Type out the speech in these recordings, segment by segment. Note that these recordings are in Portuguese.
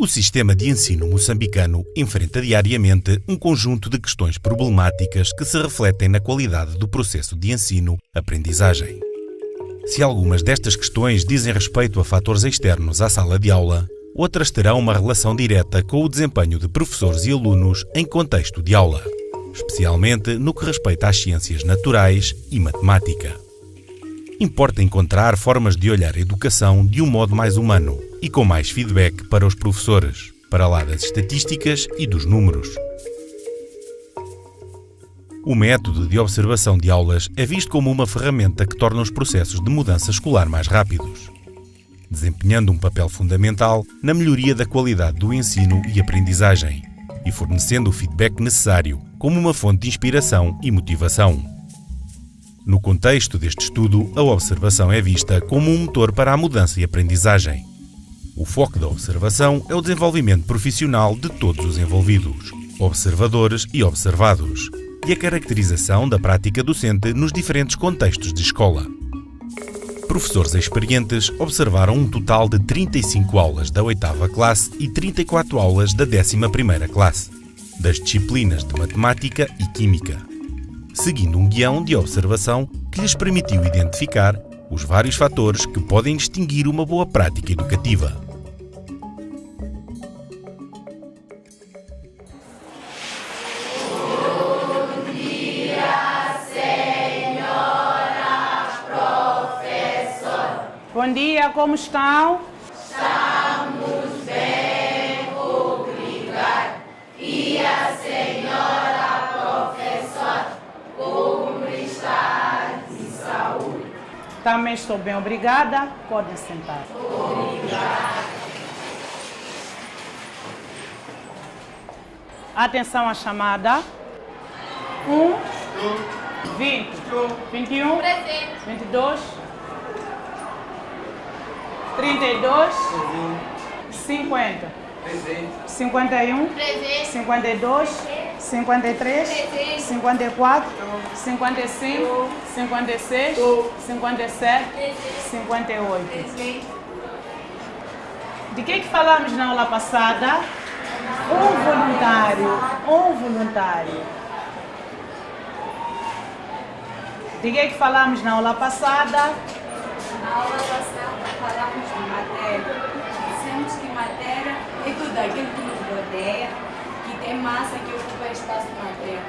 O sistema de ensino moçambicano enfrenta diariamente um conjunto de questões problemáticas que se refletem na qualidade do processo de ensino-aprendizagem. Se algumas destas questões dizem respeito a fatores externos à sala de aula, outras terão uma relação direta com o desempenho de professores e alunos em contexto de aula, especialmente no que respeita às ciências naturais e matemática. Importa encontrar formas de olhar a educação de um modo mais humano e com mais feedback para os professores, para lá das estatísticas e dos números. O método de observação de aulas é visto como uma ferramenta que torna os processos de mudança escolar mais rápidos, desempenhando um papel fundamental na melhoria da qualidade do ensino e aprendizagem e fornecendo o feedback necessário como uma fonte de inspiração e motivação. No contexto deste estudo, a observação é vista como um motor para a mudança e aprendizagem. O foco da observação é o desenvolvimento profissional de todos os envolvidos, observadores e observados, e a caracterização da prática docente nos diferentes contextos de escola. Professores experientes observaram um total de 35 aulas da 8ª classe e 34 aulas da 11ª classe, das disciplinas de Matemática e Química, seguindo um guião de observação que lhes permitiu identificar os vários fatores que podem distinguir uma boa prática educativa. Bom dia, senhoras professor. Bom dia, como estão? Estamos bem, obrigado. E a senhora como está de saúde? Também estou bem, obrigada. Podem sentar. Obrigada. Atenção à chamada. 20, 21, 22, 32, 50, 51, 52, 53, 54, 55, 56, 57, 58. De que falamos na aula passada? Um voluntário. De que falamos na aula passada? Na aula passada falamos de matéria. Dissemos que matéria é tudo aquilo que nos rodeia, que tem massa que ocupa espaço na Terra.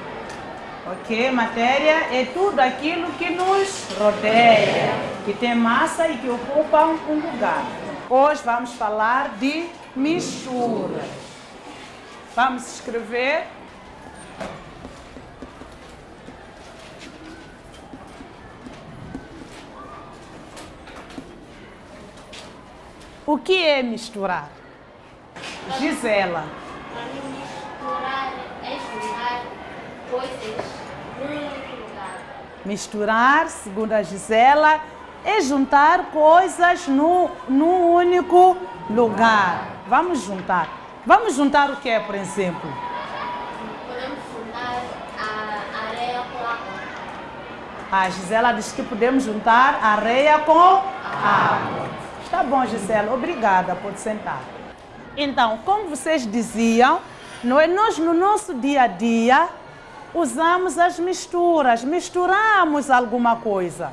Ok, matéria é tudo aquilo que nos rodeia, que tem massa e que ocupa um lugar. Hoje vamos falar de mistura. Vamos escrever. O que é misturar? Gisela. Para mim, misturar é juntar coisas num único lugar. Misturar, segundo a Gisela, é juntar coisas num único lugar. Vamos juntar. Vamos juntar o que é, por exemplo? Podemos juntar a areia com água. A Gisela diz que podemos juntar areia com água. Tá bom, Gisela. Obrigada. Pode sentar. Então, como vocês diziam, nós no nosso dia a dia usamos as misturas, misturamos alguma coisa.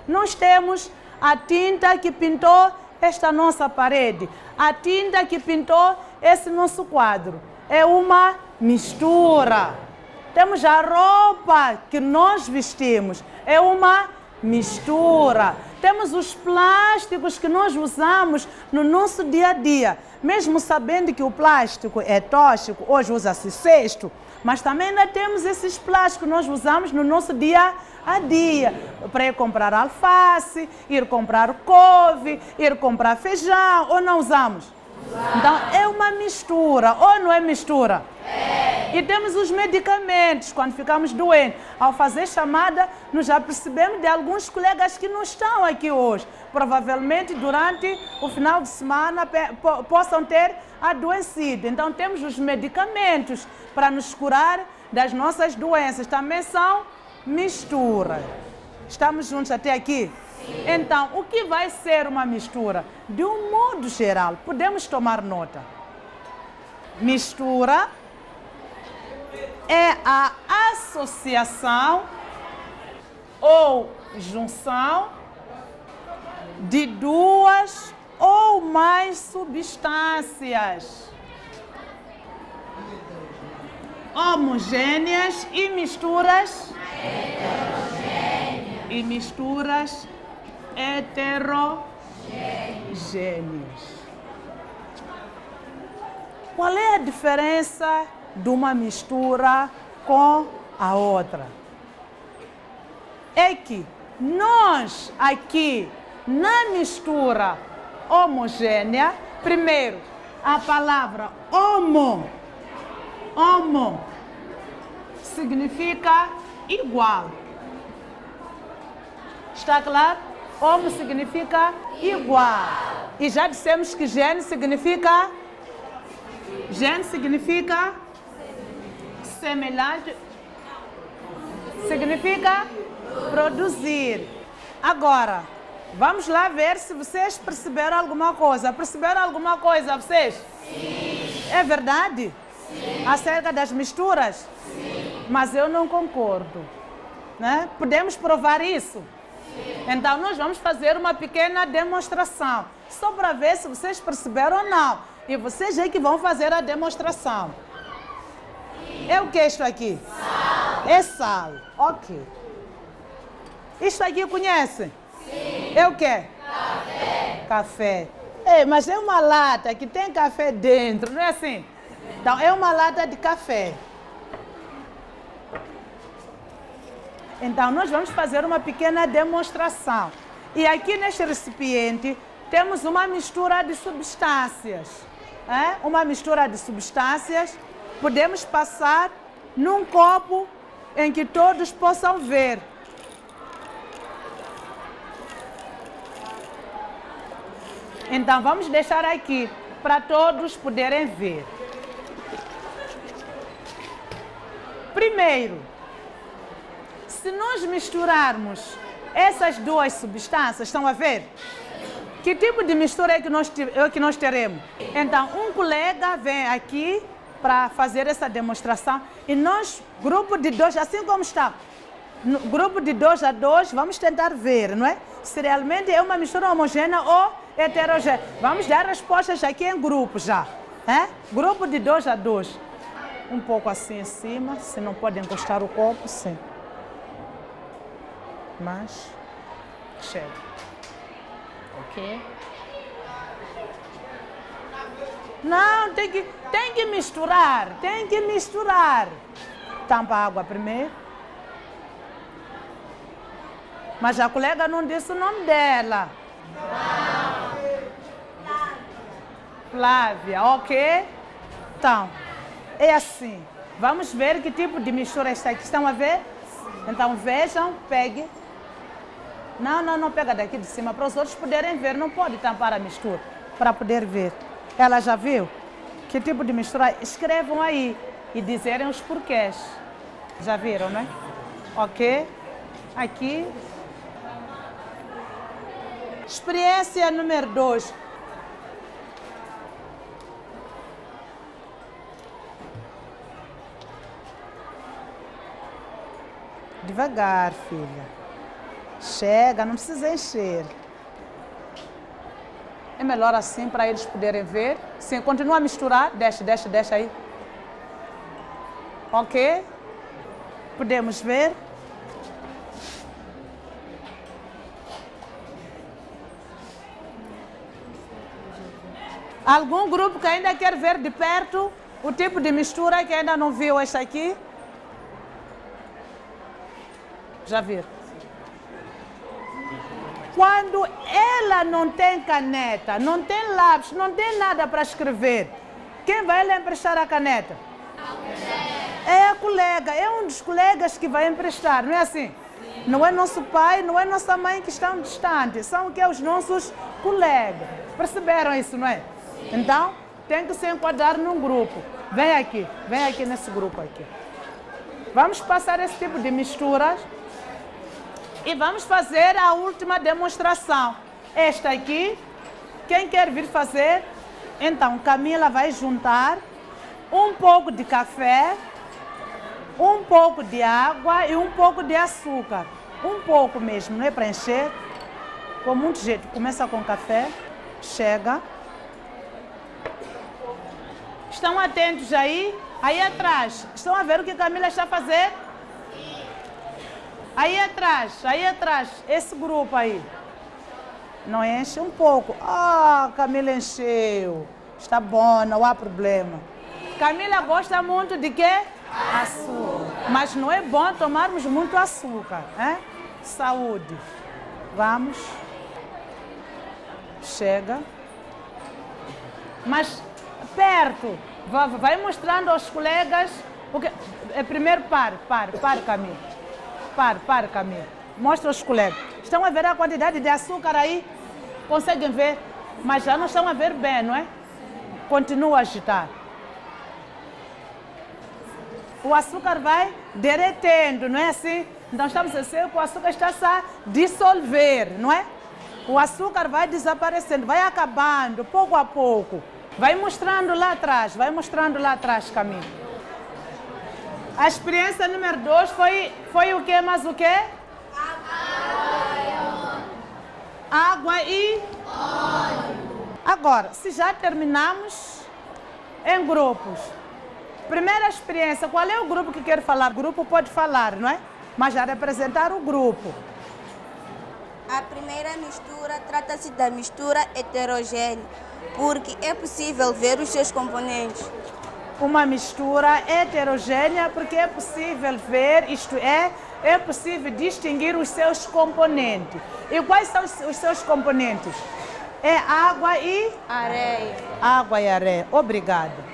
Nós temos a tinta que pintou esta nossa parede, a tinta que pintou esse nosso quadro. É uma mistura. Temos a roupa que nós vestimos, é uma mistura. Temos os plásticos que nós usamos no nosso dia a dia. Mesmo sabendo que o plástico é tóxico, hoje usa-se cesto, mas também ainda temos esses plásticos que nós usamos no nosso dia a dia. Para ir comprar alface, ir comprar couve, ir comprar feijão, ou não usamos? Então é uma mistura, ou não é mistura? É. E temos os medicamentos, quando ficamos doentes. Ao fazer chamada, nós já percebemos de alguns colegas que não estão aqui hoje. Provavelmente durante o final de semana possam ter adoecido. Então temos os medicamentos para nos curar das nossas doenças. Também são misturas. Estamos juntos até aqui? Sim. Então, o que vai ser uma mistura? De um modo geral, podemos tomar nota. Mistura é a associação ou junção de duas ou mais substâncias homogêneas e misturas heterogêneas. Qual é a diferença de uma mistura com a outra? É que nós aqui na mistura homogênea, primeiro, a palavra homo significa igual. Está claro? Homo significa igual. E já dissemos que gene significa semelhante, significa produzir. Agora, vamos lá ver se vocês perceberam alguma coisa. Perceberam alguma coisa, vocês? Sim. É verdade? Sim. Acerca das misturas? Sim. Mas eu não concordo. Né? Podemos provar isso? Sim. Então, nós vamos fazer uma pequena demonstração, só para ver se vocês perceberam ou não. E vocês aí que vão fazer a demonstração. É o que é isto aqui? Sal. É sal. Ok. Isto aqui conhece? Sim. É o quê? Café. Café. Mas é uma lata que tem café dentro, não é assim? Então, é uma lata de café. Então, nós vamos fazer uma pequena demonstração. E aqui neste recipiente, temos uma mistura de substâncias. Uma mistura de substâncias. Podemos passar num copo em que todos possam ver. Então, vamos deixar aqui para todos poderem ver. Primeiro, se nós misturarmos essas duas substâncias, estão a ver? Que tipo de mistura é que nós teremos? Então, um colega vem aqui para fazer essa demonstração e nós, grupo de 2, assim como está, no grupo de 2 a 2, vamos tentar ver, não é? Se realmente é uma mistura homogênea ou heterogênea. Vamos dar respostas aqui em grupo já. Grupo de 2 a 2. Um pouco assim em cima, se não pode encostar o copo, sim. Mas, chega. Ok? Não, tem que misturar, Tampa a água primeiro. Mas a colega não disse o nome dela. Flávia, ok? Então, é assim. Vamos ver que tipo de mistura está aqui. Estão a ver? Então, vejam, pegue. Não pega daqui de cima, para os outros poderem ver. Não pode tampar a mistura, para poder ver. Ela já viu? Que tipo de mistura? Escrevam aí e dizerem os porquês. Já viram, né? Ok? Aqui. Experiência número 2. Devagar, filha. Chega, não precisa encher. É melhor assim para eles poderem ver. Sim, continua a misturar. Deixa aí. Ok? Podemos ver. Algum grupo que ainda quer ver de perto o tipo de mistura que ainda não viu esta aqui? Já viram? Quando ela não tem caneta, não tem lápis, não tem nada para escrever, quem vai lhe emprestar a caneta? É a colega, é um dos colegas que vai emprestar, não é assim? Não é nosso pai, não é nossa mãe que estão distantes, são que os nossos colegas. Perceberam isso, não é? Então, tem que se enquadrar num grupo. Vem aqui nesse grupo aqui. Vamos passar esse tipo de misturas. E vamos fazer a última demonstração. Esta aqui, quem quer vir fazer? Então, Camila vai juntar um pouco de café, um pouco de água e um pouco de açúcar. Um pouco mesmo, não é para encher. Com muito jeito. Começa com café, chega. Estão atentos aí? Aí atrás. Estão a ver o que a Camila está a fazer? Aí atrás. Esse grupo aí. Não enche um pouco. Camila encheu. Está bom, não há problema. Camila gosta muito de quê? Açúcar. Mas não é bom tomarmos muito açúcar, hein? Saúde. Vamos. Chega. Mas perto. Vai mostrando aos colegas. Porque, primeiro pare, Camila. Pare, Camila. Mostra aos colegas. Estão a ver a quantidade de açúcar aí? Conseguem ver? Mas já não estão a ver bem, não é? Continua a agitar. O açúcar vai derretendo, não é assim? Então estamos a dizer que o açúcar está a dissolver, não é? O açúcar vai desaparecendo, vai acabando, pouco a pouco. Vai mostrando lá atrás, Camila. A experiência número 2 foi o quê? Mais o quê? Água e óleo. Agora, se já terminamos em grupos. Primeira experiência, qual é o grupo que quer falar? O grupo pode falar, não é? Mas já representar o grupo. A primeira mistura trata-se da mistura heterogênea, porque é possível ver os seus componentes. Uma mistura heterogênea, porque é possível ver, isto é possível distinguir os seus componentes. E quais são os seus componentes? É água e areia. Água e areia. Obrigada.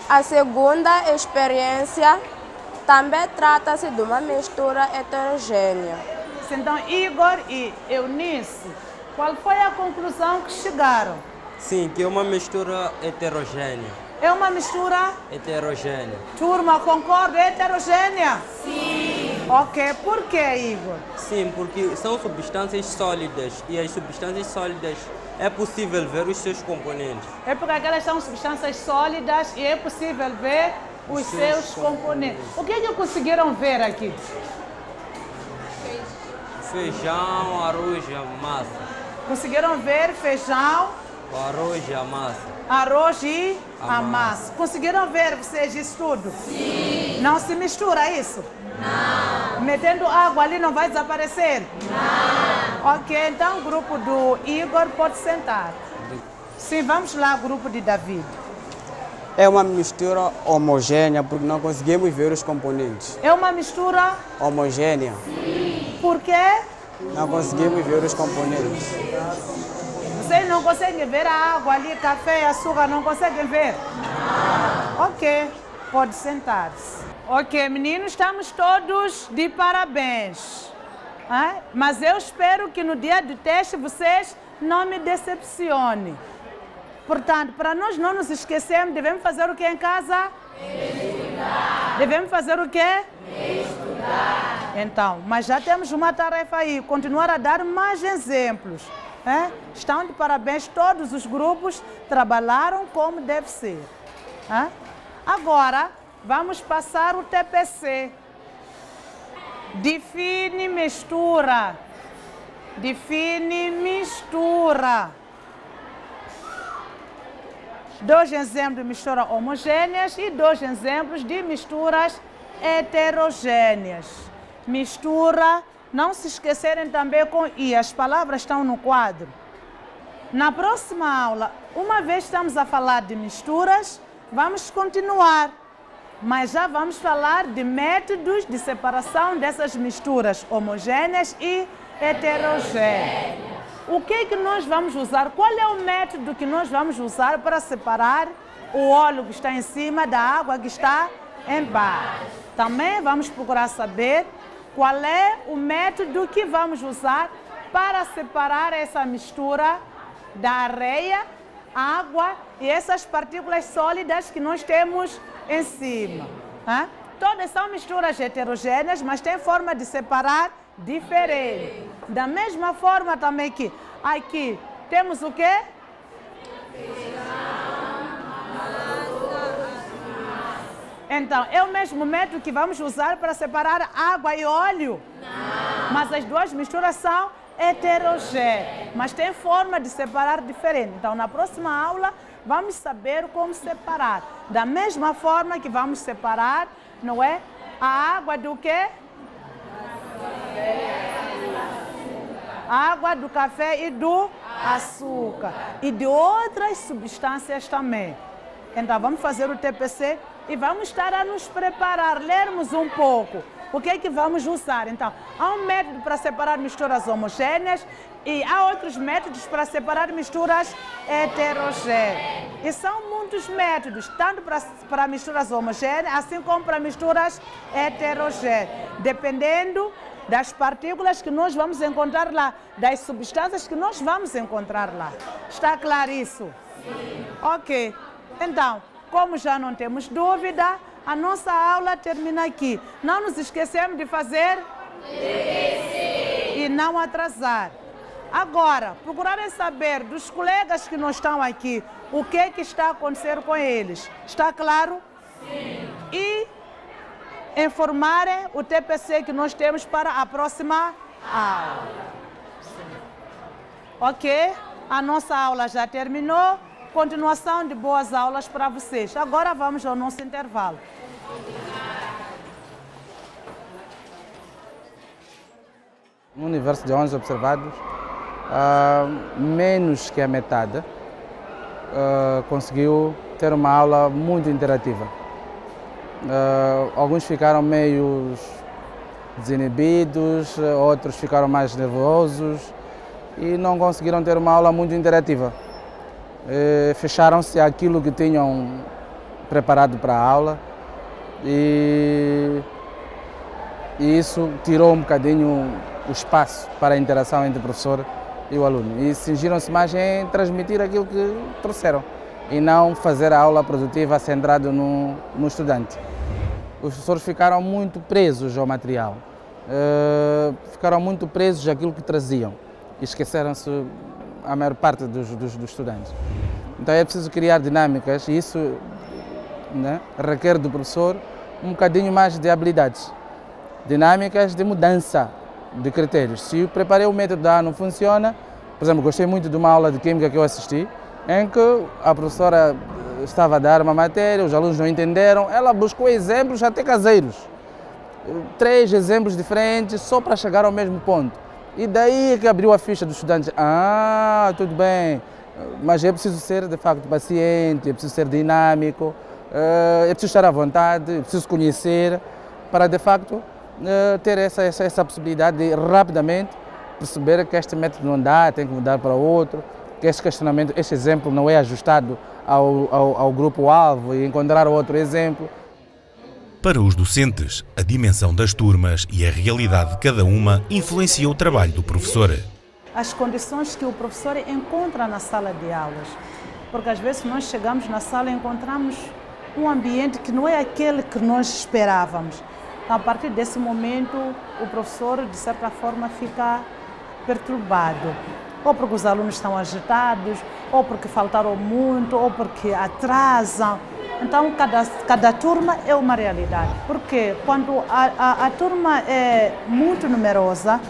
A segunda experiência também trata-se de uma mistura heterogênea. Então, Igor e Eunice, qual foi a conclusão que chegaram? Sim, que é uma mistura heterogênea. É uma mistura? Heterogênea. Turma, concorda? É heterogênea? Sim. Ok, por que, Igor? Sim, porque são substâncias sólidas e as substâncias sólidas é possível ver os seus componentes. É porque aquelas são substâncias sólidas e é possível ver os seus componentes. O que é que conseguiram ver aqui? Feijão, arroz e massa. Conseguiram ver feijão, Arroz e a massa. Arroz e a massa. Conseguiram ver vocês isso tudo? Sim. Não se mistura isso? Não. Metendo água ali não vai desaparecer? Não. Ok, então o grupo do Igor pode sentar. Sim, vamos lá, grupo de David. É uma mistura homogênea porque não conseguimos ver os componentes. É uma mistura homogênea. Sim. Por quê? Não conseguimos ver os componentes. Vocês não conseguem ver a água ali, café e açúcar, não conseguem ver? Não. Ok, pode sentar-se. Ok, meninos, estamos todos de parabéns. Mas eu espero que no dia do teste vocês não me decepcionem. Portanto, para nós não nos esquecermos, devemos fazer o que em casa? Estudar. Devemos fazer o quê? Estudar. Então, mas já temos uma tarefa aí, continuar a dar mais exemplos. Estão de parabéns, todos os grupos trabalharam como deve ser. Agora, vamos passar o TPC. Define mistura. Define mistura. 2 exemplos de misturas homogêneas e 2 exemplos de misturas heterogêneas. Mistura, não se esquecerem também com I, as palavras estão no quadro. Na próxima aula, uma vez estamos a falar de misturas, vamos continuar. Mas já vamos falar de métodos de separação dessas misturas homogêneas e heterogêneas. O que é que nós vamos usar? Qual é o método que nós vamos usar para separar o óleo que está em cima da água que está embaixo? Também vamos procurar saber qual é o método que vamos usar para separar essa mistura da areia, água e essas partículas sólidas que nós temos em cima. Todas são misturas heterogêneas, mas têm forma de separar diferente. Da mesma forma também que aqui temos o quê? Feijão, massa, Então, é o mesmo método que vamos usar para separar água e óleo? Não. Mas as duas misturas são heterogêneas, mas tem forma de separar diferente. Então, na próxima aula, vamos saber como separar. Da mesma forma que vamos separar, não é? A água do quê? A água do café e do açúcar. E de outras substâncias também. Então, vamos fazer o TPC e vamos estar a nos preparar, lermos um pouco. O que é que vamos usar? Então, há um método para separar misturas homogêneas e há outros métodos para separar misturas heterogêneas. E são muitos métodos, tanto para misturas homogêneas, assim como para misturas heterogêneas, dependendo das partículas que nós vamos encontrar lá, das substâncias que nós vamos encontrar lá. Está claro isso? Sim. Ok. Então, como já não temos dúvida, a nossa aula termina aqui. Não nos esquecemos de fazer e não atrasar. Agora, procurarem saber dos colegas que não estão aqui o que está acontecendo com eles. Está claro? Sim. E informarem o TPC que nós temos para a próxima aula. Sim. Ok? A nossa aula já terminou. Continuação de boas aulas para vocês. Agora vamos ao nosso intervalo. No universo de 11 observados, menos que a metade conseguiu ter uma aula muito interativa. Alguns ficaram meio desinibidos, outros ficaram mais nervosos e não conseguiram ter uma aula muito interativa. Fecharam-se àquilo que tinham preparado para a aula e isso tirou um bocadinho o espaço para a interação entre o professor e o aluno. E cingiram-se mais em transmitir aquilo que trouxeram e não fazer a aula produtiva centrada no estudante. Os professores ficaram muito presos ao material, ficaram muito presos àquilo que traziam e esqueceram-se a maior parte dos estudantes. Então é preciso criar dinâmicas e isso, né, requer do professor um bocadinho mais de habilidades. Dinâmicas de mudança de critérios. Se eu preparei o método A não funciona, por exemplo, gostei muito de uma aula de química que eu assisti, em que a professora estava a dar uma matéria, os alunos não entenderam, ela buscou exemplos até caseiros. 3 exemplos diferentes só para chegar ao mesmo ponto. E daí é que abriu a ficha dos estudantes. Ah, tudo bem, mas é preciso ser de facto paciente, é preciso ser dinâmico, é preciso estar à vontade, é preciso conhecer para de facto ter essa possibilidade de rapidamente perceber que este método não dá, tem que mudar para outro, que este questionamento, este exemplo não é ajustado ao grupo-alvo e encontrar outro exemplo. Para os docentes, a dimensão das turmas e a realidade de cada uma influencia o trabalho do professor. As condições que o professor encontra na sala de aulas, porque às vezes nós chegamos na sala e encontramos um ambiente que não é aquele que nós esperávamos. Então, a partir desse momento, o professor, de certa forma, fica perturbado. Ou porque os alunos estão agitados, ou porque faltaram muito, ou porque atrasam. Então, cada turma é uma realidade. Porque quando a turma é muito numerosa,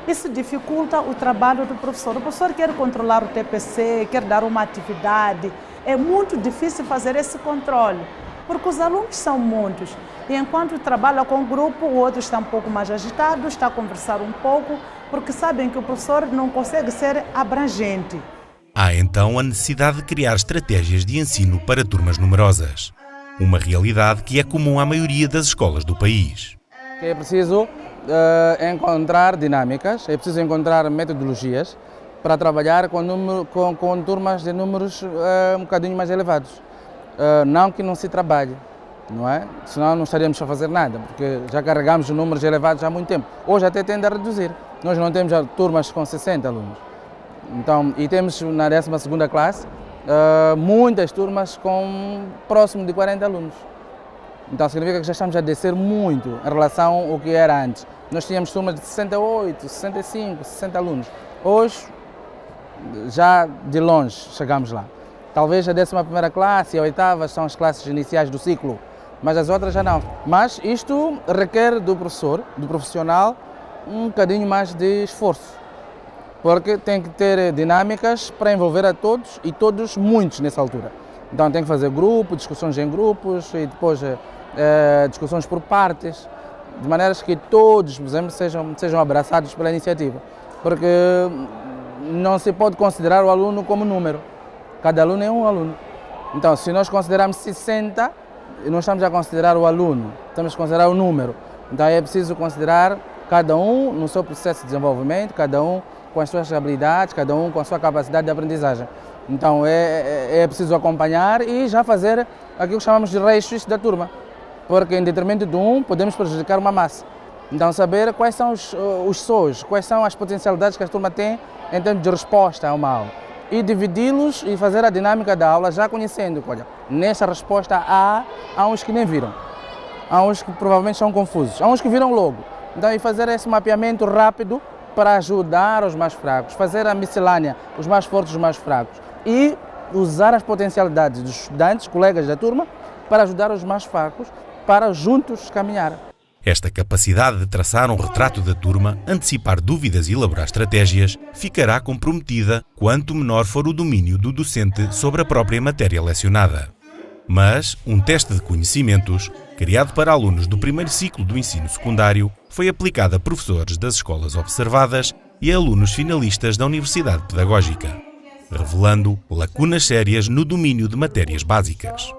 isso dificulta o trabalho do professor. O professor quer controlar o TPC, quer dar uma atividade. É muito difícil fazer esse controle, porque os alunos são muitos. E enquanto trabalha com o grupo, o outro está um pouco mais agitado, está a conversar um pouco, porque sabem que o professor não consegue ser abrangente. Há então a necessidade de criar estratégias de ensino para turmas numerosas. Uma realidade que é comum à maioria das escolas do país. É preciso encontrar dinâmicas, é preciso encontrar metodologias para trabalhar com turmas de números um bocadinho mais elevados. Não que não se trabalhe, não é? Senão não estaríamos a fazer nada, porque já carregamos números elevados há muito tempo. Hoje até tende a reduzir. Nós não temos turmas com 60 alunos. Então, e temos na 12ª classe muitas turmas com próximo de 40 alunos. Então significa que já estamos a descer muito em relação ao que era antes. Nós tínhamos turmas de 68, 65, 60 alunos. Hoje, já de longe chegamos lá. Talvez a 11ª classe e a 8ª são as classes iniciais do ciclo. mas as outras já não. Mas isto requer do professor, do profissional, um bocadinho mais de esforço, porque tem que ter dinâmicas para envolver a todos e todos muitos nessa altura. Então tem que fazer grupo, discussões em grupos e depois discussões por partes, de maneiras que todos, por exemplo, sejam abraçados pela iniciativa, porque não se pode considerar o aluno como número, cada aluno é um aluno. Então, se nós considerarmos 60, não estamos a considerar o aluno, estamos a considerar o número. Então é preciso considerar cada um no seu processo de desenvolvimento, cada um com as suas habilidades, cada um com a sua capacidade de aprendizagem. Então é preciso acompanhar e já fazer aquilo que chamamos de reixos da turma, porque em detrimento de um podemos prejudicar uma massa. Então saber quais são os SOs, quais são as potencialidades que a turma tem em termos de resposta a uma aula. E dividi-los e fazer a dinâmica da aula já conhecendo, olha, nessa resposta há uns que nem viram, há uns que provavelmente são confusos, há uns que viram logo. Então e fazer esse mapeamento rápido para ajudar os mais fracos, fazer a miscelânea, os mais fortes, os mais fracos, e usar as potencialidades dos estudantes, colegas da turma, para ajudar os mais fracos, para juntos caminhar. Esta capacidade de traçar um retrato da turma, antecipar dúvidas e elaborar estratégias, ficará comprometida quanto menor for o domínio do docente sobre a própria matéria lecionada. Mas um teste de conhecimentos, criado para alunos do primeiro ciclo do ensino secundário, foi aplicado a professores das escolas observadas e a alunos finalistas da Universidade Pedagógica, revelando lacunas sérias no domínio de matérias básicas.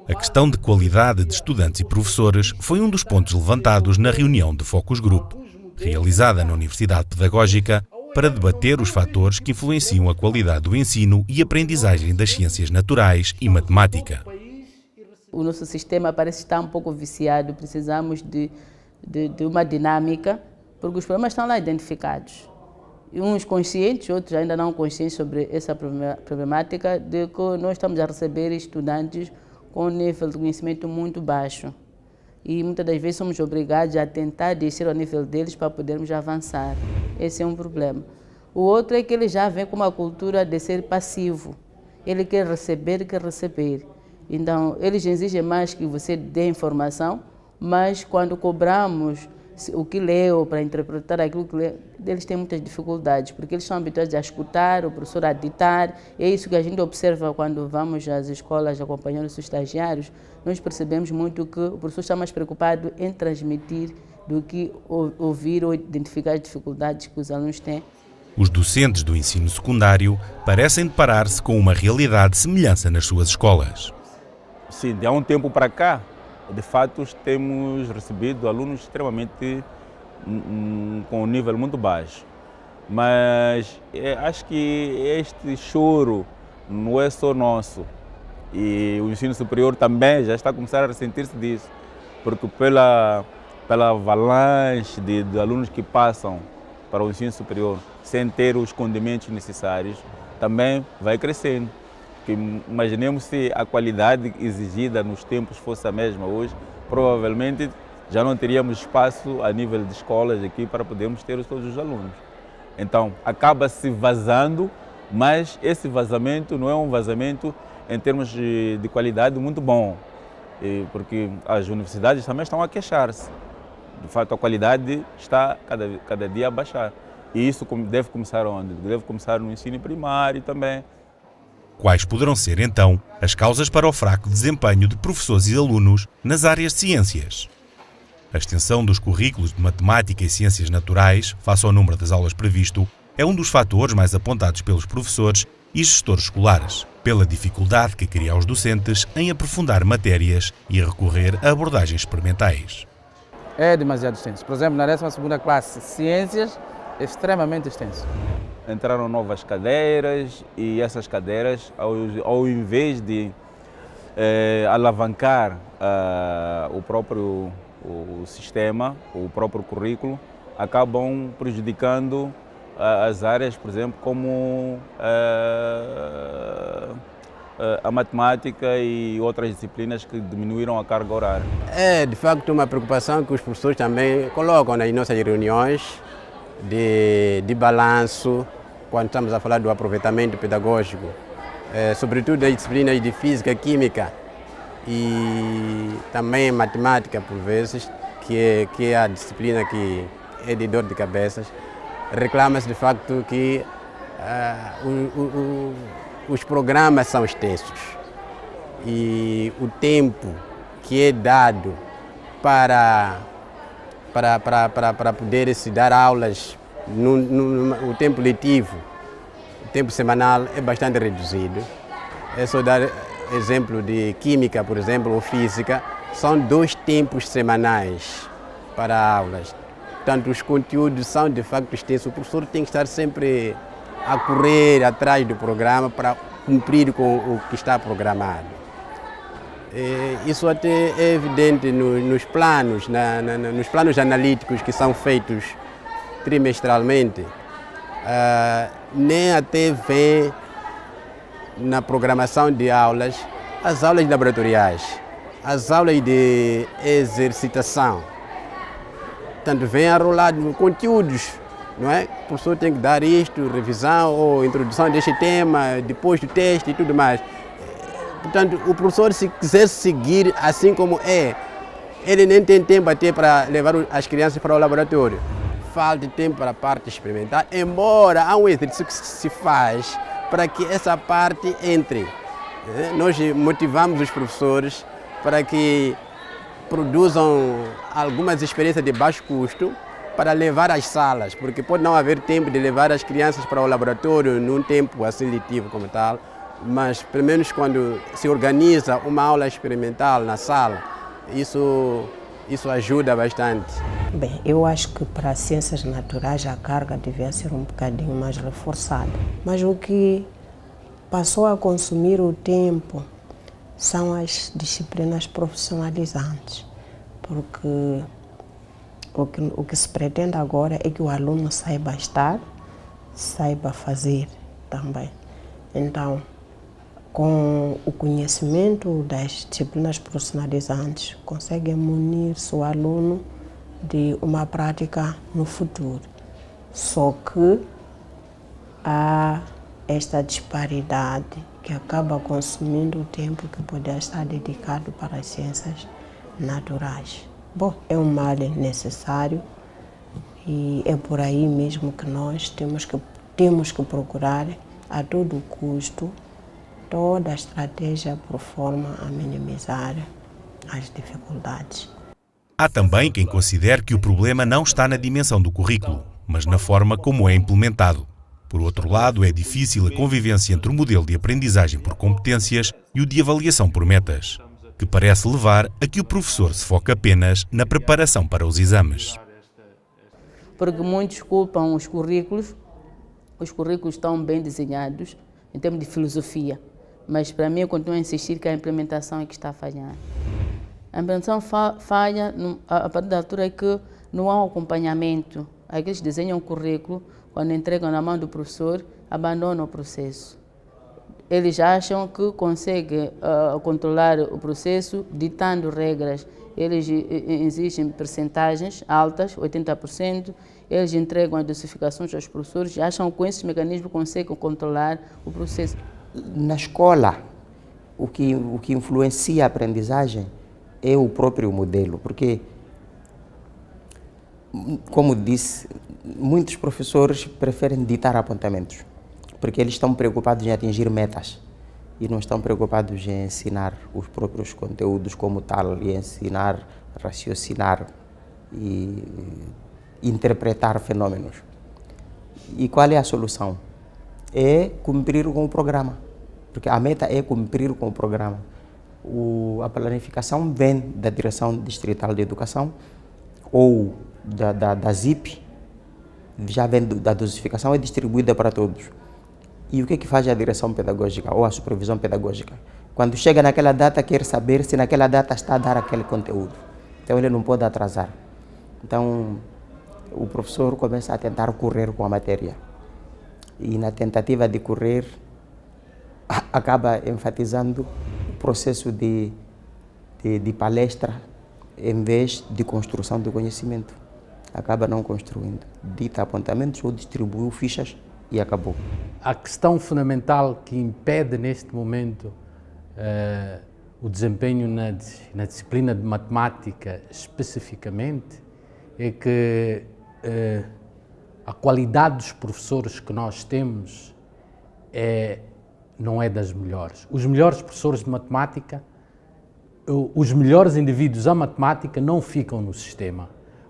A questão de qualidade de estudantes e professores foi um dos pontos levantados na reunião de Focus Group, realizada na Universidade Pedagógica, para debater os fatores que influenciam a qualidade do ensino e aprendizagem das ciências naturais e matemática. O nosso sistema parece estar um pouco viciado, precisamos de uma dinâmica, porque os problemas estão lá identificados. Uns conscientes, outros ainda não conscientes sobre essa problemática de que nós estamos a receber estudantes com um nível de conhecimento muito baixo. E muitas das vezes somos obrigados a tentar descer ao nível deles para podermos avançar. Esse é um problema. O outro é que ele já vem com uma cultura de ser passivo. Ele quer receber, Então, eles exigem mais que você dê informação, mas quando cobramos o que leu, para interpretar aquilo que leu, eles têm muitas dificuldades, porque eles são habituados a escutar, o professor a ditar. É isso que a gente observa quando vamos às escolas acompanhando os estagiários. Nós percebemos muito que o professor está mais preocupado em transmitir do que ouvir ou identificar as dificuldades que os alunos têm. Os docentes do ensino secundário parecem deparar-se com uma realidade semelhante nas suas escolas. Sim, de há um tempo para cá, de fato, temos recebido alunos extremamente com um nível muito baixo. Mas acho que este choro não é só nosso. E o ensino superior também já está a começar a ressentir-se disso. Porque pela avalanche de alunos que passam para o ensino superior sem ter os condimentos necessários, também vai crescendo. Que imaginemos se a qualidade exigida nos tempos fosse a mesma hoje, provavelmente já não teríamos espaço a nível de escolas aqui para podermos ter todos os alunos. Então, acaba-se vazando, mas esse vazamento não é um vazamento em termos de qualidade muito bom, porque as universidades também estão a queixar-se. De fato, a qualidade está cada dia a baixar. E isso deve começar onde? Deve começar no ensino primário também. Quais poderão ser, então, as causas para o fraco desempenho de professores e alunos nas áreas de ciências? A extensão dos currículos de matemática e ciências naturais, face ao número das aulas previsto, é um dos fatores mais apontados pelos professores e gestores escolares, pela dificuldade que cria aos docentes em aprofundar matérias e recorrer a abordagens experimentais. É demasiado extenso. Por exemplo, na 12ª classe, ciências, é extremamente extenso. Entraram novas cadeiras e essas cadeiras, ao invés de alavancar o próprio sistema, o próprio currículo, acabam prejudicando as áreas, por exemplo, como a matemática e outras disciplinas que diminuíram a carga horária. É, de facto, uma preocupação que os professores também colocam nas nossas reuniões de balanço, quando estamos a falar do aproveitamento pedagógico, sobretudo das disciplinas de física e química. e também matemática por vezes, que é a disciplina que é de dor de cabeças. Reclama-se de facto que os programas são extensos e o tempo que é dado para poder se dar aulas, o tempo letivo, o tempo semanal é bastante reduzido. É só dar exemplo de química, por exemplo, ou física, são 2 tempos semanais para aulas. Portanto, os conteúdos são de facto extensos. O professor tem que estar sempre a correr atrás do programa para cumprir com o que está programado. Isso até é evidente nos planos, nos planos analíticos que são feitos trimestralmente. Nem até vem na programação de aulas as aulas laboratoriais, as aulas de exercitação. Portanto, vem a rolar conteúdos, não é? O professor tem que dar isto, revisão ou introdução deste tema, depois do teste e tudo mais. Portanto, o professor, se quiser seguir assim como é, ele nem tem tempo até para levar as crianças para o laboratório. Falta tempo para a parte experimental, embora há um exercício que se faz para que essa parte entre. Nós motivamos os professores para que produzam algumas experiências de baixo custo para levar às salas, porque pode não haver tempo de levar as crianças para o laboratório num tempo assim letivo como tal, mas pelo menos quando se organiza uma aula experimental na sala, isso ajuda bastante. Bem, eu acho que para as ciências naturais a carga devia ser um bocadinho mais reforçada, mas o que passou a consumir o tempo são as disciplinas profissionalizantes, porque o que se pretende agora é que o aluno saiba estar, saiba fazer também. Então, com o conhecimento das disciplinas profissionalizantes, consegue munir-se o aluno de uma prática no futuro. Só que há esta disparidade que acaba consumindo o tempo que poderia estar dedicado para as ciências naturais. Bom, é um mal necessário e é por aí mesmo que nós temos que procurar a todo custo toda a estratégia por forma a minimizar as dificuldades. Há também quem considere que o problema não está na dimensão do currículo, mas na forma como é implementado. Por outro lado, é difícil a convivência entre o modelo de aprendizagem por competências e o de avaliação por metas, que parece levar a que o professor se foque apenas na preparação para os exames. Porque muitos culpam os currículos estão bem desenhados em termos de filosofia, mas para mim eu continuo a insistir que a implementação é que está a falhar. A implementação falha a partir da altura que não há um acompanhamento. Aqueles que desenham o currículo, quando entregam na mão do professor, abandonam o processo. Eles acham que conseguem controlar o processo ditando regras. Eles exigem percentagens altas, 80%, eles entregam as dosificações aos professores e acham que com esses mecanismos conseguem controlar o processo. Na escola, o que influencia a aprendizagem é o próprio modelo, porque, como disse, muitos professores preferem ditar apontamentos, porque eles estão preocupados em atingir metas e não estão preocupados em ensinar os próprios conteúdos como tal, e ensinar, raciocinar e interpretar fenômenos. E qual é a solução? É cumprir com o programa, porque a meta é cumprir com o programa. A planificação vem da Direção Distrital de Educação ou da ZIP, já vem da dosificação, é distribuída para todos. E o que faz a direção pedagógica ou a supervisão pedagógica? Quando chega naquela data, quer saber se naquela data está a dar aquele conteúdo. Então ele não pode atrasar. Então o professor começa a tentar correr com a matéria. E na tentativa de correr, acaba enfatizando o processo de palestra em vez de construção do conhecimento. Acaba não construindo. Dita apontamentos ou distribuiu fichas e acabou. A questão fundamental que impede neste momento o desempenho na disciplina de matemática especificamente é que a qualidade dos professores que nós temos não é das melhores. Os melhores professores de matemática, os melhores indivíduos à matemática não ficam no sistema.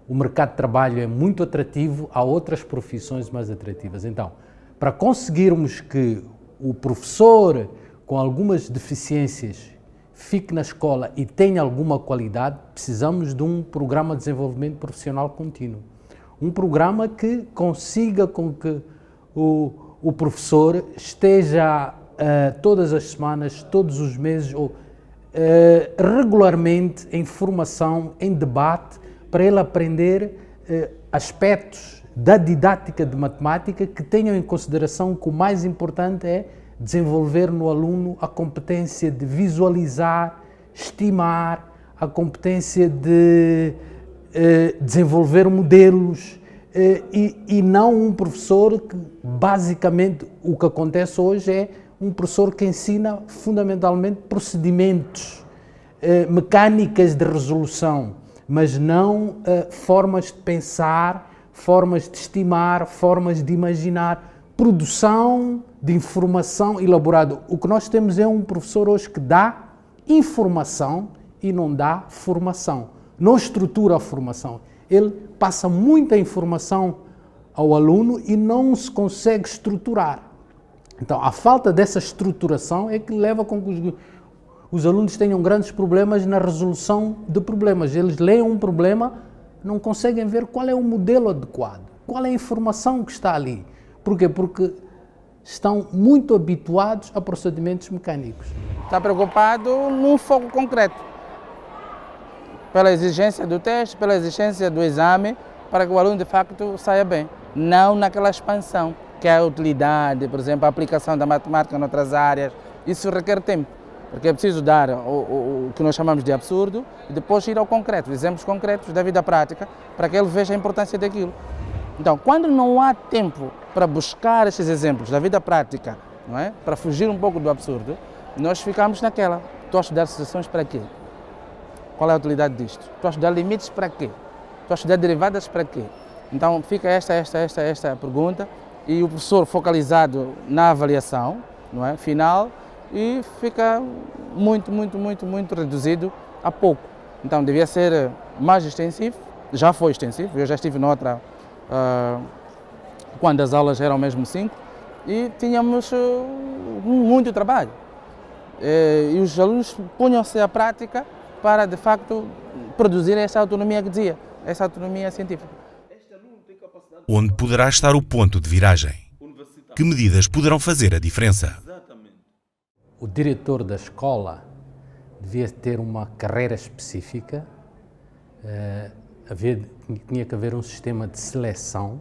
O mercado de trabalho é muito atrativo, há outras profissões mais atrativas. Então, para conseguirmos que o professor com algumas deficiências fique na escola e tenha alguma qualidade, precisamos de um programa de desenvolvimento profissional contínuo. Um programa que consiga com que o professor esteja todas as semanas, todos os meses, ou regularmente em formação, em debate, para ele aprender aspectos da didática de matemática que tenham em consideração que o mais importante é desenvolver no aluno a competência de visualizar, estimar, a competência de desenvolver modelos e não um professor que, basicamente, o que acontece hoje é um professor que ensina fundamentalmente procedimentos, mecânicas de resolução, mas não formas de pensar, formas de estimar, formas de imaginar, produção de informação elaborada. O que nós temos é um professor hoje que dá informação e não dá formação, não estrutura a formação. Ele passa muita informação ao aluno e não se consegue estruturar. Então, a falta dessa estruturação é que leva com que os alunos tenham grandes problemas na resolução de problemas. Eles leem um problema, não conseguem ver qual é o modelo adequado, qual é a informação que está ali. Por quê? Porque estão muito habituados a procedimentos mecânicos. Está preocupado num foco concreto, pela exigência do teste, pela exigência do exame, para que o aluno de facto saia bem. Não naquela expansão, que é a utilidade, por exemplo, a aplicação da matemática em outras áreas. Isso requer tempo, porque é preciso dar o que nós chamamos de absurdo e depois ir ao concreto, exemplos concretos da vida prática, para que ele veja a importância daquilo. Então, quando não há tempo para buscar esses exemplos da vida prática, não é? Para fugir um pouco do absurdo, nós ficamos naquela. Estou a estudar sucessões para quê? Qual é a utilidade disto? Estou a estudar limites para quê? Estou a estudar derivadas para quê? Então, fica esta pergunta e o professor focalizado na avaliação, não é? Final, e fica muito reduzido a pouco. Então, devia ser mais extensivo, já foi extensivo, eu já estive noutra, quando as aulas eram mesmo 5, e tínhamos muito trabalho. E os alunos punham-se à prática para, de facto, produzir essa autonomia que dizia, essa autonomia científica. Onde poderá estar o ponto de viragem? Que medidas poderão fazer a diferença? O diretor da escola devia ter uma carreira específica, tinha que haver um sistema de seleção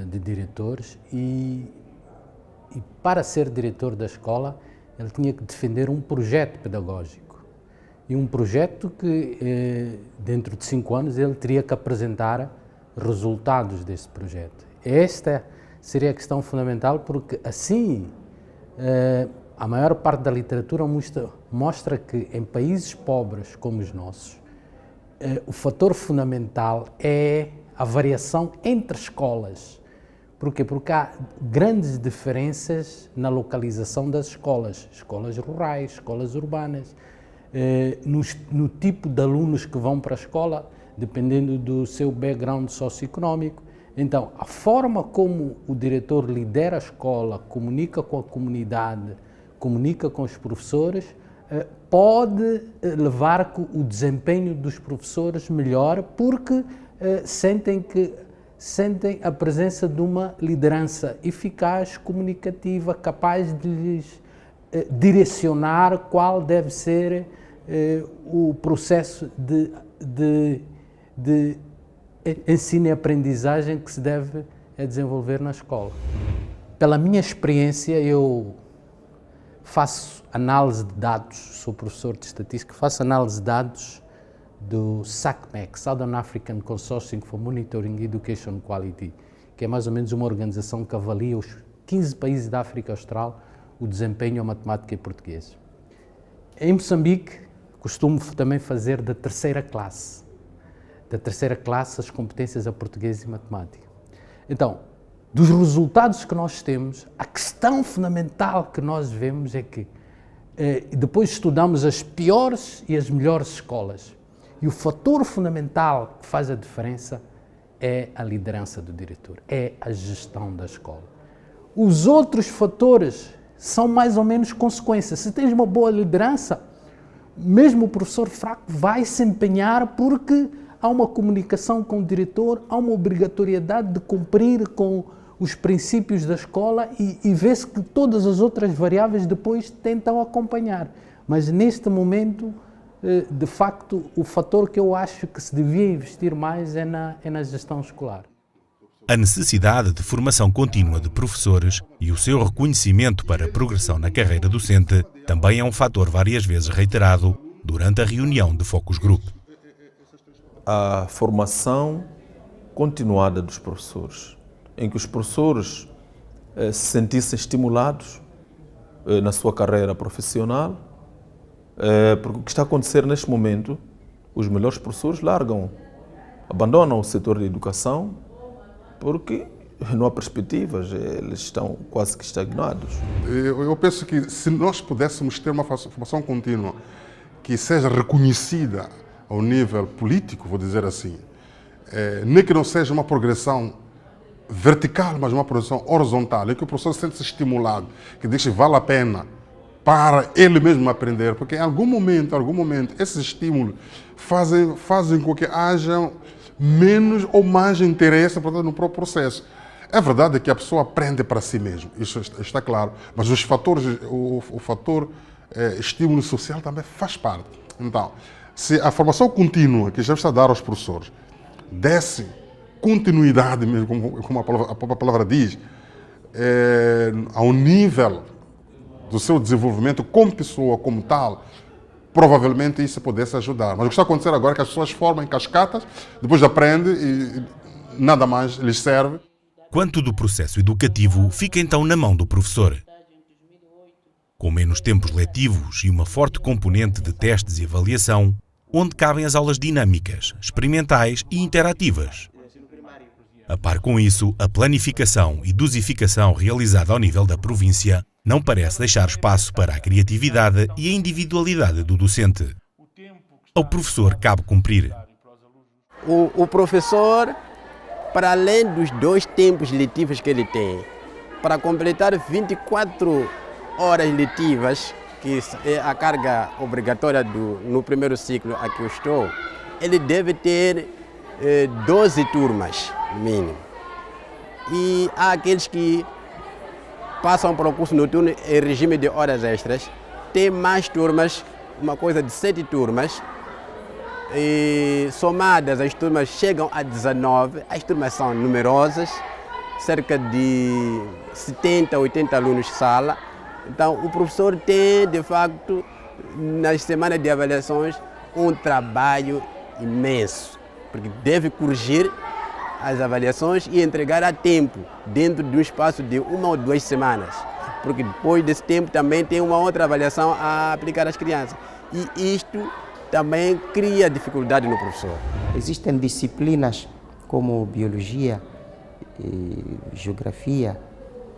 de diretores e para ser diretor da escola ele tinha que defender um projeto pedagógico e um projeto que dentro de 5 anos ele teria que apresentar resultados desse projeto. Esta seria a questão fundamental, porque assim a maior parte da literatura mostra que em países pobres como os nossos, o fator fundamental é a variação entre escolas. Porquê? Porque há grandes diferenças na localização das escolas, escolas rurais, escolas urbanas, no tipo de alunos que vão para a escola, dependendo do seu background socioeconómico. Então, a forma como o diretor lidera a escola, comunica com a comunidade, comunica com os professores, pode levar que o desempenho dos professores melhore, porque sentem a presença de uma liderança eficaz, comunicativa, capaz de lhes direcionar qual deve ser o processo de ensino e aprendizagem que se deve desenvolver na escola. Pela minha experiência, eu faço análise de dados, sou professor de estatística, faço análise de dados do SACMEC, Southern African Consortium for Monitoring Education Quality, que é mais ou menos uma organização que avalia os 15 países da África Austral o desempenho em matemática e português. Em Moçambique, costumo também fazer da terceira classe. Da terceira classe, as competências a português e matemática. Então, dos resultados que nós temos, a questão fundamental que nós vemos é que depois estudamos as piores e as melhores escolas. E o fator fundamental que faz a diferença é a liderança do diretor, é a gestão da escola. Os outros fatores são mais ou menos consequências. Se tens uma boa liderança, mesmo o professor fraco vai se empenhar porque há uma comunicação com o diretor, há uma obrigatoriedade de cumprir com os princípios da escola e vê-se que todas as outras variáveis depois tentam acompanhar. Mas neste momento, de facto, o fator que eu acho que se devia investir mais é na gestão escolar. A necessidade de formação contínua de professores e o seu reconhecimento para a progressão na carreira docente também é um fator várias vezes reiterado durante a reunião de Focus Group. A formação continuada dos professores, em que os professores se sentissem estimulados na sua carreira profissional, porque o que está a acontecer neste momento, os melhores professores abandonam o setor de educação, porque não há perspectivas, eles estão quase que estagnados. Eu penso que se nós pudéssemos ter uma formação contínua que seja reconhecida ao nível político, vou dizer assim, nem que não seja uma progressão vertical, mas uma progressão horizontal, em que o professor sente-se estimulado, que diz que vale a pena para ele mesmo aprender, porque em algum momento, esses estímulos fazem com que haja menos ou mais interesse, portanto, no próprio processo. É verdade que a pessoa aprende para si mesmo, isso está claro, mas os fatores, o fator estímulo social também faz parte. Então, se a formação contínua que já está a dar aos professores desse continuidade mesmo, como a própria palavra diz, ao nível do seu desenvolvimento como pessoa, como tal, provavelmente isso pudesse ajudar. Mas o que está a acontecer agora é que as pessoas formam em cascatas, depois aprendem e nada mais lhes serve. Quanto do processo educativo fica então na mão do professor. Com menos tempos letivos e uma forte componente de testes e avaliação, onde cabem as aulas dinâmicas, experimentais e interativas. A par com isso, a planificação e dosificação realizada ao nível da província não parece deixar espaço para a criatividade e a individualidade do docente. Ao professor cabe cumprir. O professor, para além dos 2 tempos letivos que ele tem, para completar 24 horas letivas, que é a carga obrigatória no primeiro ciclo a que eu estou, ele deve ter 12 turmas, no mínimo. E há aqueles que passam para o curso noturno em regime de horas extras, tem mais turmas, uma coisa de 7 turmas, e somadas as turmas chegam a 19, as turmas são numerosas, cerca de 70, 80 alunos sala. Então o professor tem, de facto, nas semanas de avaliações, um trabalho imenso, porque deve corrigir as avaliações e entregar a tempo, dentro de um espaço de 1 ou 2 semanas, porque depois desse tempo também tem uma outra avaliação a aplicar às crianças. E isto também cria dificuldade no professor. Existem disciplinas como biologia, geografia,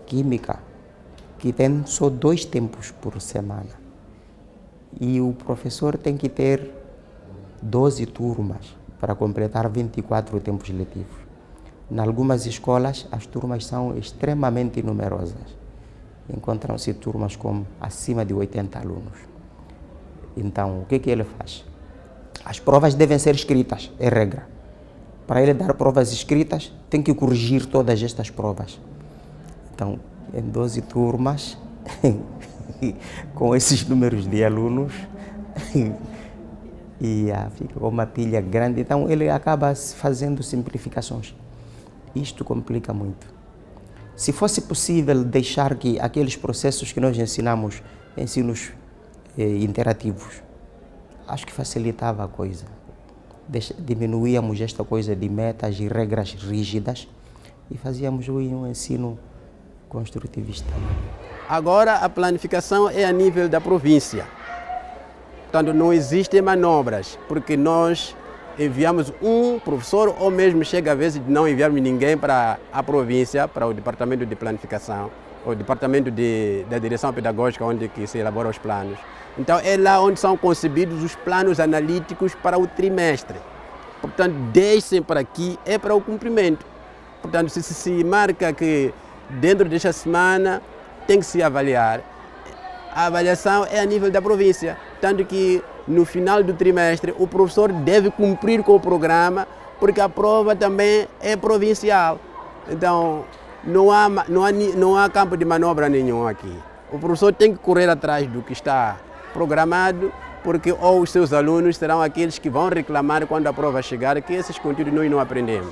química, que têm só 2 tempos por semana. E o professor tem que ter 12 turmas para completar 24 tempos letivos. Em algumas escolas, as turmas são extremamente numerosas. Encontram-se turmas com acima de 80 alunos. Então, o que ele faz? As provas devem ser escritas, é regra. Para ele dar provas escritas, tem que corrigir todas estas provas. Então, em 12 turmas, com esses números de alunos, e fica uma pilha grande, então ele acaba fazendo simplificações. Isto complica muito. Se fosse possível deixar que aqueles processos que nós ensinamos, ensinos interativos, acho que facilitava a coisa. Diminuíamos esta coisa de metas e regras rígidas e fazíamos um ensino construtivista. Agora a planificação é a nível da província. Portanto, não existem manobras, porque nós enviamos um professor ou mesmo chega a vezes de não enviarmos ninguém para a província, para o departamento de planificação, o departamento da direção pedagógica onde que se elaboram os planos. Então é lá onde são concebidos os planos analíticos para o trimestre. Portanto, deixem para aqui é para o cumprimento. Portanto, se marca que dentro desta semana tem que se avaliar, a avaliação é a nível da província, tanto que no final do trimestre o professor deve cumprir com o programa, porque a prova também é provincial. Então não há campo de manobra nenhum aqui. O professor tem que correr atrás do que está programado, porque ou os seus alunos serão aqueles que vão reclamar quando a prova chegar que esses conteúdos nós não aprendemos.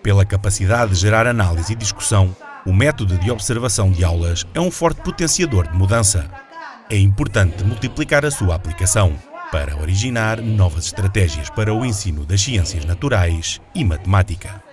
Pela capacidade de gerar análise e discussão, o método de observação de aulas é um forte potenciador de mudança. É importante multiplicar a sua aplicação para originar novas estratégias para o ensino das ciências naturais e matemática.